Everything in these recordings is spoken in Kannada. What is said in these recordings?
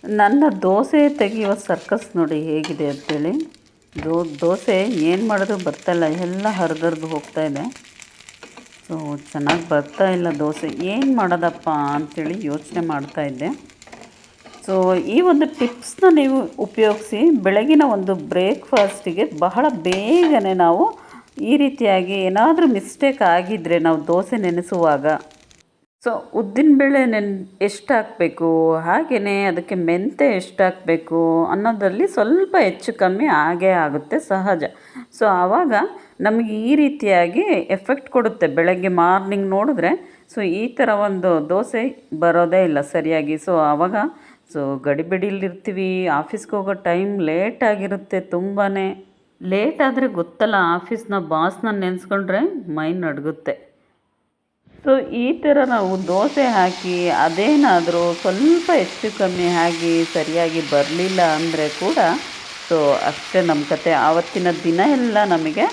ನನ್ನ ದೋಸೆ ತೆಗೆಯುವ ಸರ್ಕಸ್ ನೋಡಿ ಹೇಗಿದೆ ಅಂತೇಳಿ. ದೋಸೆ ಏನು ಮಾಡಿದ್ರು ಬರ್ತಾಯಿಲ್ಲ, ಎಲ್ಲ ಹರಿದು ಹೋಗ್ತಾಯಿದೆ. ಸೊ ಚೆನ್ನಾಗಿ ಬರ್ತಾಯಿಲ್ಲ ದೋಸೆ, ಏನು ಮಾಡೋದಪ್ಪ ಅಂಥೇಳಿ ಯೋಚನೆ ಮಾಡ್ತಾಯಿದ್ದೆ. ಸೊ ಈ ಒಂದು ಟಿಪ್ಸ್ನ ನೀವು ಉಪಯೋಗಿಸಿ ಬೆಳಗಿನ ಒಂದು ಬ್ರೇಕ್ಫಾಸ್ಟಿಗೆ ಬಹಳ ಬೇಗನೆ ನಾವು ಈ ರೀತಿಯಾಗಿ ಏನಾದರೂ ಮಿಸ್ಟೇಕ್ ಆಗಿದ್ದರೆ ನಾವು ದೋಸೆ ನೆನೆಸುವಾಗ, ಸೊ ಉದ್ದಿನಬೇಳೆ ಎಷ್ಟು ಹಾಕಬೇಕು, ಹಾಗೆಯೇ ಅದಕ್ಕೆ ಮೆಂತ್ಯ ಎಷ್ಟು ಹಾಕಬೇಕು ಅನ್ನೋದರಲ್ಲಿ ಸ್ವಲ್ಪ ಹೆಚ್ಚು ಕಮ್ಮಿ ಆಗೇ ಆಗುತ್ತೆ, ಸಹಜ. ಸೊ ಆವಾಗ ನಮಗೆ ಈ ರೀತಿಯಾಗಿ ಎಫೆಕ್ಟ್ ಕೊಡುತ್ತೆ. ಬೆಳಗ್ಗೆ ಮಾರ್ನಿಂಗ್ ನೋಡಿದ್ರೆ ಸೊ ಈ ಥರ ಒಂದು ದೋಸೆ ಬರೋದೇ ಇಲ್ಲ ಸರಿಯಾಗಿ. ಸೊ ಆವಾಗ ಸೊ ಗಡಿಬಿಡಿಲಿರ್ತೀವಿ, ಆಫೀಸ್ಗೆ ಹೋಗೋ ಟೈಮ್ ಲೇಟಾಗಿರುತ್ತೆ, ತುಂಬಾ ಲೇಟ್ ಆದರೆ ಗೊತ್ತಲ್ಲ, ಆಫೀಸ್ನ ಬಾಸ್ನ ನೆನೆಸ್ಕೊಂಡ್ರೆ ಮೈ ನಡುಗುತ್ತೆ. ಸೊ ಈ ಥರ ನಾವು ದೋಸೆ ಹಾಕಿ ಅದೇನಾದರೂ ಸ್ವಲ್ಪ ಹೆಚ್ಚು ಕಮ್ಮಿ ಆಗಿ ಸರಿಯಾಗಿ ಬರಲಿಲ್ಲ ಅಂದರೆ ಕೂಡ ಸೊ ಅಷ್ಟೇ ನಮ್ಮ ಕತೆ, ಆವತ್ತಿನ ದಿನ ಎಲ್ಲ ನಮಗೆ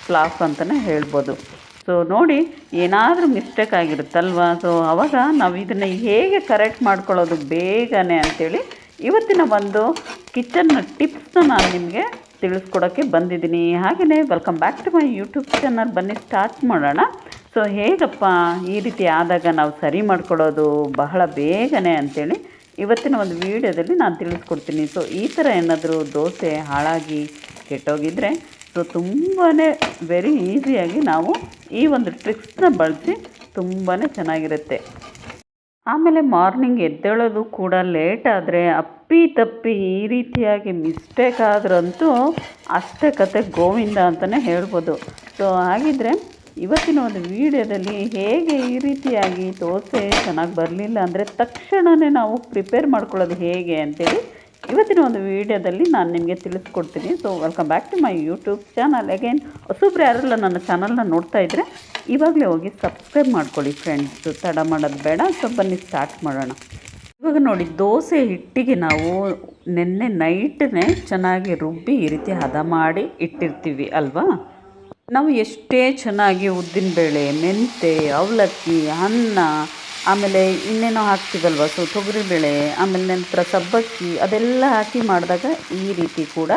ಫ್ಲಾಪ್ ಅಂತಲೇ ಹೇಳ್ಬೋದು. ಸೊ ನೋಡಿ, ಏನಾದರೂ ಮಿಸ್ಟೇಕ್ ಆಗಿರುತ್ತಲ್ವ, ಸೊ ಆವಾಗ ನಾವು ಇದನ್ನು ಹೇಗೆ ಕರೆಕ್ಟ್ ಮಾಡ್ಕೊಳ್ಳೋದು ಬೇಗನೆ ಅಂಥೇಳಿ ಇವತ್ತಿನ ಒಂದು ಕಿಚನ್ ಟಿಪ್ಸ್ನ ನಾನು ನಿಮಗೆ ತಿಳಿಸ್ಕೊಡೋಕ್ಕೆ ಬಂದಿದ್ದೀನಿ. ಹಾಗೆಯೇ welcome back to my YouTube channel. ಬನ್ನಿ ಸ್ಟಾರ್ಟ್ ಮಾಡೋಣ. ಸೊ ಹೇಗಪ್ಪ ಈ ರೀತಿ ಆದಾಗ ನಾವು ಸರಿ ಮಾಡ್ಕೊಳ್ಳೋದು ಬಹಳ ಬೇಗನೆ ಅಂಥೇಳಿ ಇವತ್ತಿನ ಒಂದು ವೀಡಿಯೋದಲ್ಲಿ ನಾನು ತಿಳಿಸ್ಕೊಡ್ತೀನಿ. ಸೊ ಈ ಥರ ಏನಾದರೂ ದೋಸೆ ಹಾಳಾಗಿ ಕೆಟ್ಟೋಗಿದ್ದರೆ ಸೊ ತುಂಬಾ ವೆರಿ ಈಸಿಯಾಗಿ ನಾವು ಈ ಒಂದು ಟ್ರಿಕ್ಸ್ನ ಬಳಸಿ ತುಂಬಾ ಚೆನ್ನಾಗಿರುತ್ತೆ. ಆಮೇಲೆ ಮಾರ್ನಿಂಗ್ ಎದ್ದೇಳೋದು ಕೂಡ ಲೇಟ್ ಆದರೆ ಅಪ್ಪಿ ತಪ್ಪಿ ಈ ರೀತಿಯಾಗಿ ಮಿಸ್ಟೇಕ್ ಆದ್ರಂತೂ ಅಷ್ಟೇ ಕತೆ ಗೋವಿಂದ ಅಂತಲೇ ಹೇಳ್ಬೋದು. ಸೊ ಹಾಗಿದ್ದರೆ ಇವತ್ತಿನ ಒಂದು ವೀಡಿಯೋದಲ್ಲಿ ಹೇಗೆ ಈ ರೀತಿಯಾಗಿ ದೋಸೆ ಚೆನ್ನಾಗಿ ಬರಲಿಲ್ಲ ಅಂದರೆ ತಕ್ಷಣವೇ ನಾವು ಪ್ರಿಪೇರ್ ಮಾಡ್ಕೊಳ್ಳೋದು ಹೇಗೆ ಅಂತೇಳಿ ಇವತ್ತಿನ ಒಂದು ವೀಡಿಯೋದಲ್ಲಿ ನಾನು ನಿಮಗೆ ತಿಳಿಸ್ಕೊಡ್ತೀನಿ. So welcome back to my YouTube channel. Again ಹೊಸಬ್ರು ಯಾರೆಲ್ಲ ನನ್ನ ಚಾನಲ್ನ ನೋಡ್ತಾ ಇದ್ದರೆ ಇವಾಗಲೇ ಹೋಗಿ ಸಬ್ಸ್ಕ್ರೈಬ್ ಮಾಡ್ಕೊಳ್ಳಿ ಫ್ರೆಂಡ್ಸ್, ತಡ ಮಾಡೋದು ಬೇಡ. ಸೊ ಬನ್ನಿ ಸ್ಟಾರ್ಟ್ ಮಾಡೋಣ. ಇವಾಗ ನೋಡಿ, ದೋಸೆ ಹಿಟ್ಟಿಗೆ ನಾವು ನೆನ್ನೆ ನೈಟನ್ನೇ ಚೆನ್ನಾಗಿ ರುಬ್ಬಿ ಈ ರೀತಿ ಹದ ಮಾಡಿ ಇಟ್ಟಿರ್ತೀವಿ ಅಲ್ವಾ. ನಾವು ಎಷ್ಟೇ ಚೆನ್ನಾಗಿ ಉದ್ದಿನಬೇಳೆ, ಮೆಂತೆ, ಅವಲಕ್ಕಿ, ಅನ್ನ, ಆಮೇಲೆ ಇನ್ನೇನೋ ಹಾಕ್ತೀವಲ್ವ, ಸೊ ತೊಗರಿಬೇಳೆ, ಆಮೇಲೆ ನಂತರ ಸಬ್ಬಕ್ಕಿ ಅದೆಲ್ಲ ಹಾಕಿ ಮಾಡಿದಾಗ ಈ ರೀತಿ ಕೂಡ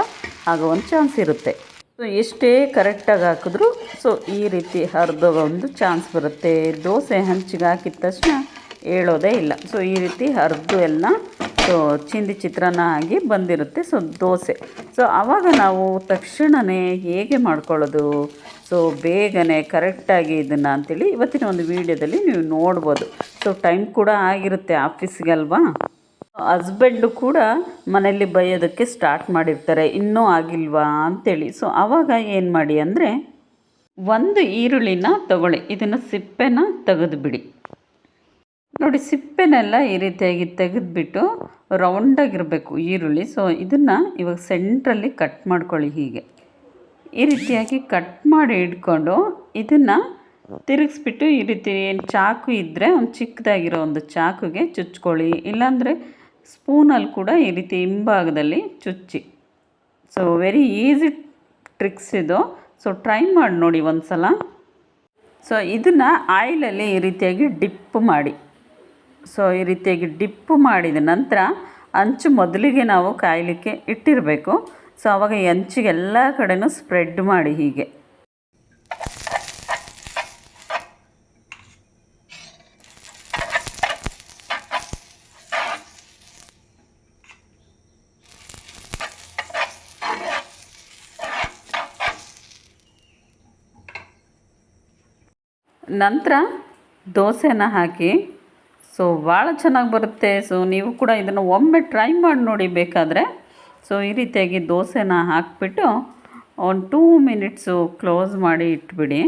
ಆಗೋ ಒಂದು ಚಾನ್ಸ್ ಇರುತ್ತೆ. ಸೊ ಎಷ್ಟೇ ಕರೆಕ್ಟಾಗಿ ಹಾಕಿದ್ರೂ ಸೊ ಈ ರೀತಿ ಹರಿದೋ ಒಂದು ಚಾನ್ಸ್ ಬರುತ್ತೆ. ದೋಸೆ ಹಂಚಿಗೆ ಹಾಕಿದ ತಕ್ಷಣ ಹೇಳೋದೇ ಇಲ್ಲ. ಸೊ ಈ ರೀತಿ ಹರಿದು ಎಲ್ಲ ಸೊ ಚಿಂದಿ ಚಿತ್ರಾನ್ನ ಆಗಿ ಬಂದಿರುತ್ತೆ ಸೊ ದೋಸೆ. ಸೊ ಆವಾಗ ನಾವು ತಕ್ಷಣವೇ ಹೇಗೆ ಮಾಡ್ಕೊಳ್ಳೋದು ಸೊ ಬೇಗನೆ ಕರೆಕ್ಟಾಗಿ ಇದನ್ನು ಅಂಥೇಳಿ ಇವತ್ತಿನ ಒಂದು ವೀಡಿಯೋದಲ್ಲಿ ನೀವು ನೋಡ್ಬೋದು. ಸೊ ಟೈಮ್ ಕೂಡ ಆಗಿರುತ್ತೆ ಆಫೀಸ್ಗೆ ಅಲ್ವಾ. ಹಸ್ಬೆಂಡು ಕೂಡ ಮನೆಯಲ್ಲಿ ಬೈಯೋದಕ್ಕೆ ಸ್ಟಾರ್ಟ್ ಮಾಡಿರ್ತಾರೆ, ಇನ್ನೂ ಆಗಿಲ್ವಾ ಅಂಥೇಳಿ. ಸೊ ಆವಾಗ ಏನು ಮಾಡಿ ಅಂದರೆ, ಒಂದು ಈರುಳ್ಳಿನ ತಗೊಳ್ಳಿ, ಇದನ್ನು ಸಿಪ್ಪೆನ ತೆಗೆದುಬಿಡಿ. ನೋಡಿ, ಸಿಪ್ಪೆನೆಲ್ಲ ಈ ರೀತಿಯಾಗಿ ತೆಗೆದುಬಿಟ್ಟು ರೌಂಡಾಗಿರಬೇಕು ಈರುಳ್ಳಿ. ಸೊ ಇದನ್ನು ಇವಾಗ ಸೆಂಟ್ರಲ್ಲಿ ಕಟ್ ಮಾಡ್ಕೊಳ್ಳಿ. ಹೀಗೆ ಈ ರೀತಿಯಾಗಿ ಕಟ್ ಮಾಡಿ ಇಟ್ಕೊಂಡು ಇದನ್ನು ತಿರುಗಿಸ್ಬಿಟ್ಟು ಈ ರೀತಿ ಏನು ಚಾಕು ಇದ್ದರೆ ಒಂದು ಚಿಕ್ಕದಾಗಿರೋ ಒಂದು ಚಾಕುಗೆ ಚುಚ್ಕೊಳ್ಳಿ, ಇಲ್ಲಾಂದರೆ ಸ್ಪೂನಲ್ಲಿ ಕೂಡ ಈ ರೀತಿ ಹಿಂಭಾಗದಲ್ಲಿ ಚುಚ್ಚಿ. ಸೊ ವೆರಿ ಈಸಿ ಟ್ರಿಕ್ಸ್ ಇದು. ಸೊ ಟ್ರೈ ಮಾಡಿ ನೋಡಿ ಒಂದು ಸಲ. ಸೊ ಇದನ್ನು ಆಯಿಲಲ್ಲಿ ಈ ರೀತಿಯಾಗಿ ಡಿಪ್ ಮಾಡಿ. ಸೊ ಈ ರೀತಿಯಾಗಿ ಡಿಪ್ಪು ಮಾಡಿದ ನಂತರ ಅಂಚು ಮೊದಲಿಗೆ ನಾವು ಕಾಯಲಿಕ್ಕೆ ಇಟ್ಟಿರಬೇಕು. ಸೊ ಆವಾಗ ಈ ಅಂಚಿಗೆ ಎಲ್ಲ ಕಡೆನೂ ಸ್ಪ್ರೆಡ್ ಮಾಡಿ ಹೀಗೆ. ನಂತರ ದೋಸೆನ ಹಾಕಿ ಸೊ ಭಾಳ ಚೆನ್ನಾಗಿ ಬರುತ್ತೆ. ಸೊ ನೀವು ಕೂಡ ಇದನ್ನು ಒಮ್ಮೆ ಟ್ರೈ ಮಾಡಿ ನೋಡಿ ಬೇಕಾದರೆ. ಸೊ ಈ ರೀತಿಯಾಗಿ ದೋಸೆನ ಹಾಕಿಬಿಟ್ಟು ಒಂದು 2 ಮಿನಿಟ್ಸು ಕ್ಲೋಸ್ ಮಾಡಿ ಇಟ್ಬಿಡಿ.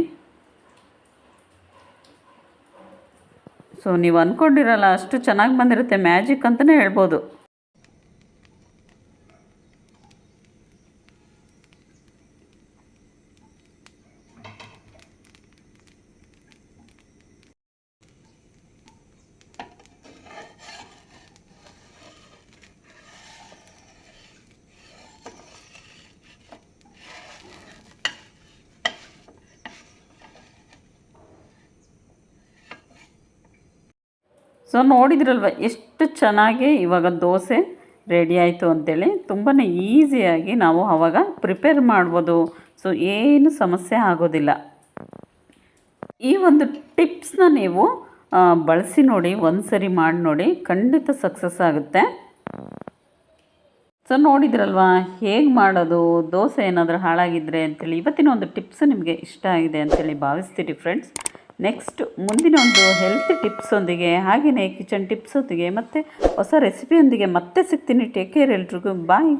ಸೊ ನೀವು ಅಂದ್ಕೊಂಡಿರಲ್ಲ ಅಷ್ಟು ಚೆನ್ನಾಗಿ ಬಂದಿರುತ್ತೆ, ಮ್ಯಾಜಿಕ್ ಅಂತಲೇ ಹೇಳ್ಬೋದು. ಸೊ ನೋಡಿದ್ರಲ್ವ ಎಷ್ಟು ಚೆನ್ನಾಗಿ ಇವಾಗ ದೋಸೆ ರೆಡಿ ಆಯಿತು ಅಂಥೇಳಿ. ತುಂಬಾ ಈಸಿಯಾಗಿ ನಾವು ಆವಾಗ ಪ್ರಿಪೇರ್ ಮಾಡ್ಬೋದು. ಸೊ ಏನು ಸಮಸ್ಯೆ ಆಗೋದಿಲ್ಲ. ಈ ಒಂದು ಟಿಪ್ಸ್ನ ನೀವು ಬಳಸಿ ನೋಡಿ, ಒಂದು ಸರಿ ಮಾಡಿ ನೋಡಿ, ಖಂಡಿತ ಸಕ್ಸಸ್ ಆಗುತ್ತೆ. ಸೊ ನೋಡಿದ್ರಲ್ವಾ ಹೇಗೆ ಮಾಡೋದು, ದೋಸೆ ಏನಾದರೂ ಹಾಳಾಗಿದ್ದರೆ ಅಂತೇಳಿ. ಇವತ್ತಿನ ಒಂದು ಟಿಪ್ಸ್ ನಿಮಗೆ ಇಷ್ಟ ಆಗಿದೆ ಅಂತೇಳಿ ಭಾವಿಸ್ತೀರಿ ಫ್ರೆಂಡ್ಸ್. ನೆಕ್ಸ್ಟ್ ಮುಂದಿನ ಒಂದು ಹೆಲ್ತ್ ಟಿಪ್ಸೊಂದಿಗೆ, ಹಾಗೆಯೇ ಕಿಚನ್ ಟಿಪ್ಸೊಂದಿಗೆ ಮತ್ತು ಹೊಸ ರೆಸಿಪಿಯೊಂದಿಗೆ ಮತ್ತೆ ಸಿಗ್ತೀನಿ. ಟೇಕ್ ಕೇರ್ ಎಲ್ರಿಗೂ. ಬಾಯ್.